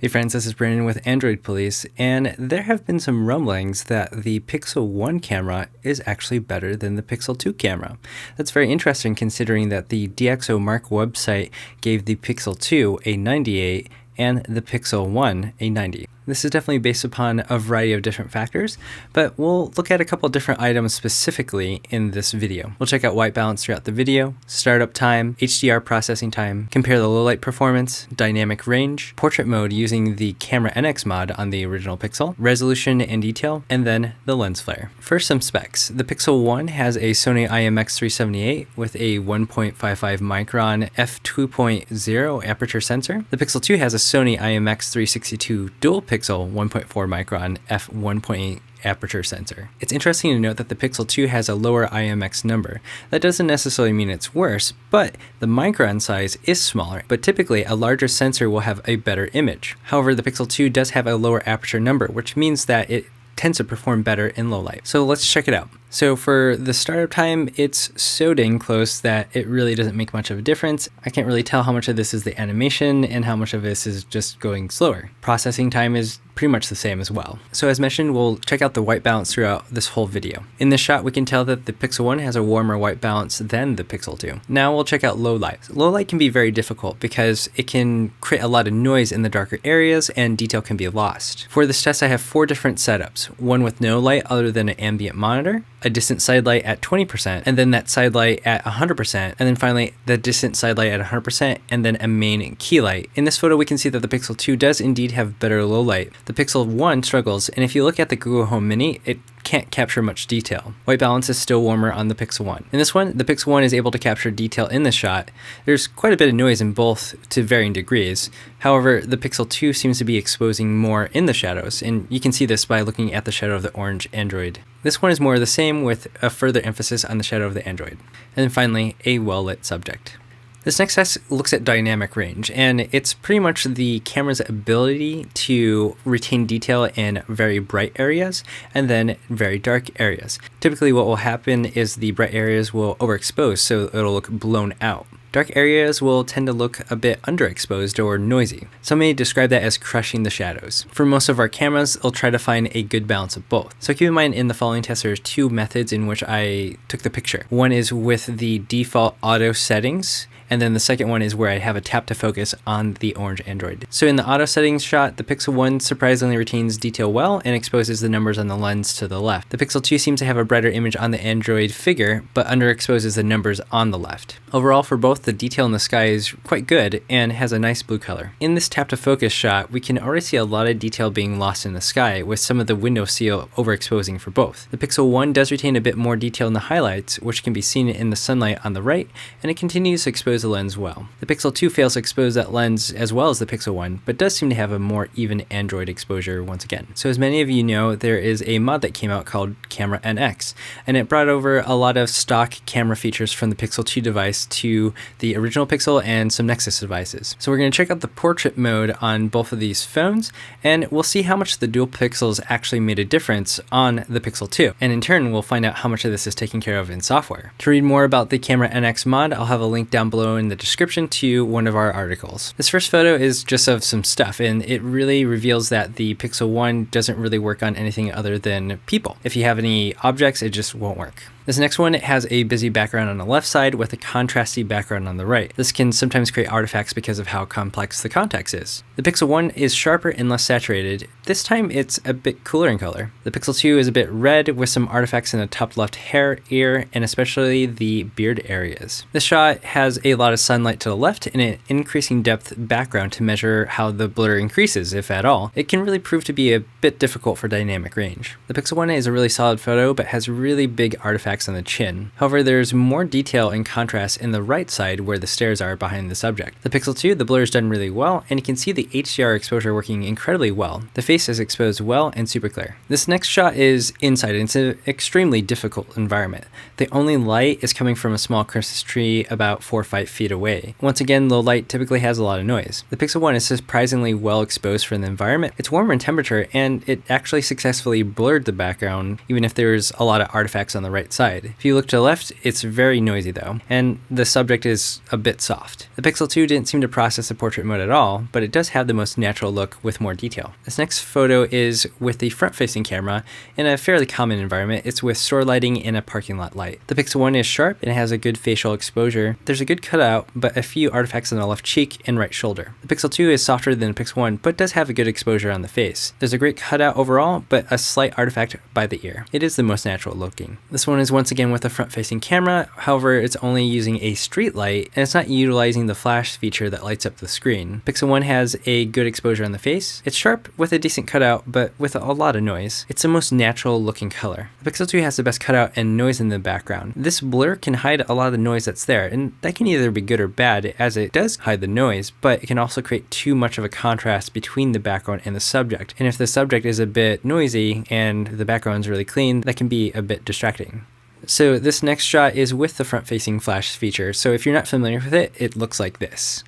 Hey friends, this is Brandon with Android Police, and there have been some rumblings that the Pixel 1 camera is actually better than the Pixel 2 camera. That's very interesting considering that the DxOMark website gave the Pixel 2 a 98 and the Pixel 1 a 90. This is definitely based upon a variety of different factors, but we'll look at a couple different items specifically in this video. We'll check out white balance throughout the video, startup time, HDR processing time, compare the low light performance, dynamic range, portrait mode using the Camera NX mod on the original Pixel, resolution and detail, and then the lens flare. First, some specs. The Pixel 1 has a Sony IMX378 with a 1.55 micron f2.0 aperture sensor. The Pixel 2 has a Sony IMX362 dual pixel 1.4 micron f1.8 aperture sensor. It's interesting to note that the Pixel 2 has a lower IMX number. That doesn't necessarily mean it's worse, but the micron size is smaller, but typically a larger sensor will have a better image. However, the Pixel 2 does have a lower aperture number, which means that it tends to perform better in low light. So let's check it out. So for the startup time, it's so dang close that it really doesn't make much of a difference. I can't really tell how much of this is the animation and how much of this is just going slower. Processing time is pretty much the same as well. So as mentioned, we'll check out the white balance throughout this whole video. In this shot, we can tell that the Pixel 1 has a warmer white balance than the Pixel 2. Now we'll check out low light. Low light can be very difficult because it can create a lot of noise in the darker areas and detail can be lost. For this test, I have 4 different setups. One with no light other than an ambient monitor, a distant side light at 20%, and then that side light at 100%, and then finally the distant side light at 100%, and then a main key light. In this photo, we can see that the Pixel 2 does indeed have better low light. The Pixel 1 struggles, and if you look at the Google Home Mini, it can't capture much detail. White balance is still warmer on the Pixel 1. In this one, the Pixel 1 is able to capture detail in the shot. There's quite a bit of noise in both to varying degrees. However, the Pixel 2 seems to be exposing more in the shadows, and you can see this by looking at the shadow of the orange Android. This one is more of the same with a further emphasis on the shadow of the Android. And then finally, a well-lit subject. This next test looks at dynamic range, and it's pretty much the camera's ability to retain detail in very bright areas and then very dark areas. Typically what will happen is the bright areas will overexpose, so it'll look blown out. Dark areas will tend to look a bit underexposed or noisy. Some may describe that as crushing the shadows. For most of our cameras, I'll try to find a good balance of both. So keep in mind in the following test, there's 2 methods in which I took the picture. One is with the default auto settings, and then the second one is where I have a tap to focus on the orange Android. So in the auto settings shot, the Pixel 1 surprisingly retains detail well and exposes the numbers on the lens to the left. The Pixel 2 seems to have a brighter image on the Android figure, but underexposes the numbers on the left. Overall, for both, the detail in the sky is quite good and has a nice blue color. In this tap to focus shot, we can already see a lot of detail being lost in the sky, with some of the window seal overexposing for both. The Pixel 1 does retain a bit more detail in the highlights, which can be seen in the sunlight on the right, and it continues to expose the lens well. The Pixel 2 fails to expose that lens as well as the Pixel 1, but does seem to have a more even Android exposure once again. So as many of you know, there is a mod that came out called Camera NX, and it brought over a lot of stock camera features from the Pixel 2 device to the original Pixel and some Nexus devices. So we're going to check out the portrait mode on both of these phones, and we'll see how much the dual pixels actually made a difference on the Pixel 2. And in turn, we'll find out how much of this is taken care of in software. To read more about the Camera NX mod, I'll have a link down below in the description to one of our articles. This first photo is just of some stuff, and it really reveals that the Pixel 1 doesn't really work on anything other than people. If you have any objects, it just won't work. This next one has a busy background on the left side with a contrasty background on the right. This can sometimes create artifacts because of how complex the context is. The Pixel 1 is sharper and less saturated. This time it's a bit cooler in color. The Pixel 2 is a bit red with some artifacts in the top left hair, ear, and especially the beard areas. This shot has a lot of sunlight to the left and an increasing depth background to measure how the blur increases, if at all. It can really prove to be a bit difficult for dynamic range. The Pixel 1 is a really solid photo but has really big artifacts on the chin. However, there's more detail and contrast in the right side where the stairs are behind the subject. The Pixel 2, the blur is done really well, and you can see the HDR exposure working incredibly well. The face is exposed well and super clear. This next shot is inside, and it's an extremely difficult environment. The only light is coming from a small Christmas tree about 4 or 5 feet away. Once again, low light typically has a lot of noise. The Pixel 1 is surprisingly well exposed for the environment. It's warmer in temperature, and it actually successfully blurred the background, even if there's a lot of artifacts on the right side. side. If you look to the left, it's very noisy though, and the subject is a bit soft. The Pixel 2 didn't seem to process the portrait mode at all, but it does have the most natural look with more detail. This next photo is with the front-facing camera in a fairly common environment. It's with store lighting and a parking lot light. The Pixel 1 is sharp and has a good facial exposure. There's a good cutout, but a few artifacts on the left cheek and right shoulder. The Pixel 2 is softer than the Pixel 1, but does have a good exposure on the face. There's a great cutout overall, but a slight artifact by the ear. It is the most natural looking. This one is once again with a front-facing camera, however it's only using a street light and it's not utilizing the flash feature that lights up the screen. Pixel 1 has a good exposure on the face. It's sharp with a decent cutout, but with a lot of noise. It's the most natural looking color. The Pixel 2 has the best cutout and noise in the background. This blur can hide a lot of the noise that's there, and that can either be good or bad, as it does hide the noise, but it can also create too much of a contrast between the background and the subject. And if the subject is a bit noisy and the background's really clean, that can be a bit distracting. So this next shot is with the front-facing flash feature, so if you're not familiar with it, it looks like this.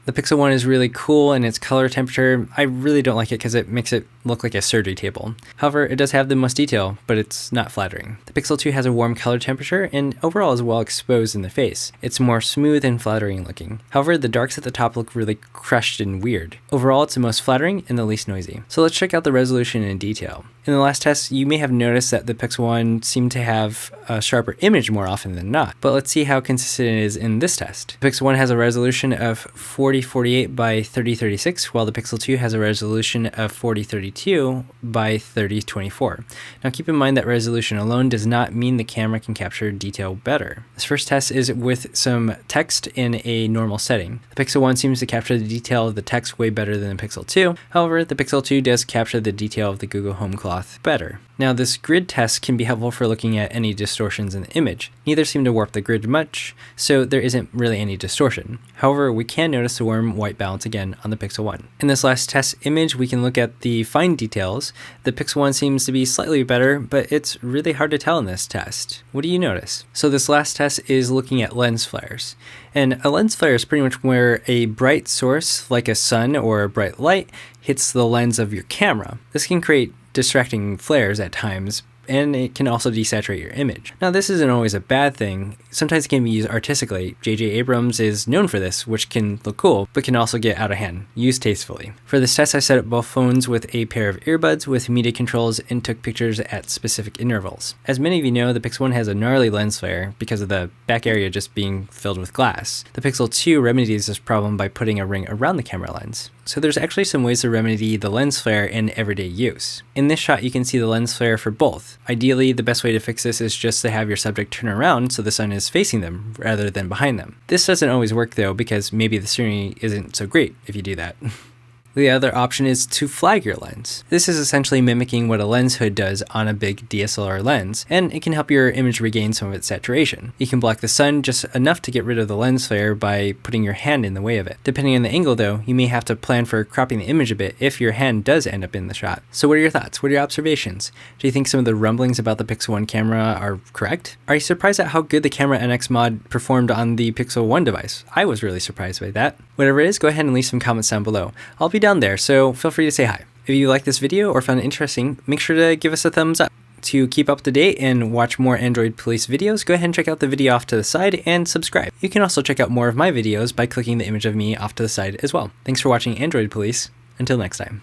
The Pixel 1 is really cool in its color temperature. I really don't like it because it makes it look like a surgery table. However, it does have the most detail, but it's not flattering. The Pixel 2 has a warm color temperature and overall is well exposed in the face. It's more smooth and flattering looking. However, the darks at the top look really crushed and weird. Overall, it's the most flattering and the least noisy. So let's check out the resolution in detail. In the last test, you may have noticed that the Pixel 1 seemed to have a sharper image more often than not, but let's see how consistent it is in this test. The Pixel 1 has a resolution of 4048 by 3036, while the Pixel 2 has a resolution of 4032 by 3024. Now keep in mind that resolution alone does not mean the camera can capture detail better. This first test is with some text in a normal setting. The Pixel 1 seems to capture the detail of the text way better than the Pixel 2. However, the Pixel 2 does capture the detail of the Google Home cloth better. Now this grid test can be helpful for looking at any distortions in the image. Neither seem to warp the grid much, so there isn't really any distortion. However, we can notice the warm white balance again on the Pixel 1. In this last test image, we can look at the fine details. The Pixel 1 seems to be slightly better, but it's really hard to tell in this test. What do you notice? So this last test is looking at lens flares. And a lens flare is pretty much where a bright source, like a sun or a bright light, hits the lens of your camera. This can create distracting flares at times, and it can also desaturate your image. Now this isn't always a bad thing. Sometimes it can be used artistically. J.J. Abrams is known for this, which can look cool, but can also get out of hand. Used tastefully. For this test, I set up both phones with a pair of earbuds with media controls and took pictures at specific intervals. As many of you know, the Pixel 1 has a gnarly lens flare because of the back area just being filled with glass. The Pixel 2 remedies this problem by putting a ring around the camera lens. So there's actually some ways to remedy the lens flare in everyday use. In this shot, you can see the lens flare for both. Ideally, the best way to fix this is just to have your subject turn around so the sun is facing them rather than behind them. This doesn't always work though, because maybe the scenery isn't so great if you do that. The other option is to flag your lens. This is essentially mimicking what a lens hood does on a big DSLR lens, and it can help your image regain some of its saturation. You can block the sun just enough to get rid of the lens flare by putting your hand in the way of it. Depending on the angle though, you may have to plan for cropping the image a bit if your hand does end up in the shot. So what are your thoughts? What are your observations? Do you think some of the rumblings about the Pixel 1 camera are correct? Are you surprised at how good the Camera NX mod performed on the Pixel 1 device? I was really surprised by that. Whatever it is, go ahead and leave some comments down below. I'll be down there, so feel free to say hi. If you like this video or found it interesting, make sure to give us a thumbs up. To keep up to date and watch more Android Police videos, go ahead and check out the video off to the side and subscribe. You can also check out more of my videos by clicking the image of me off to the side as well. Thanks for watching Android Police. Until next time.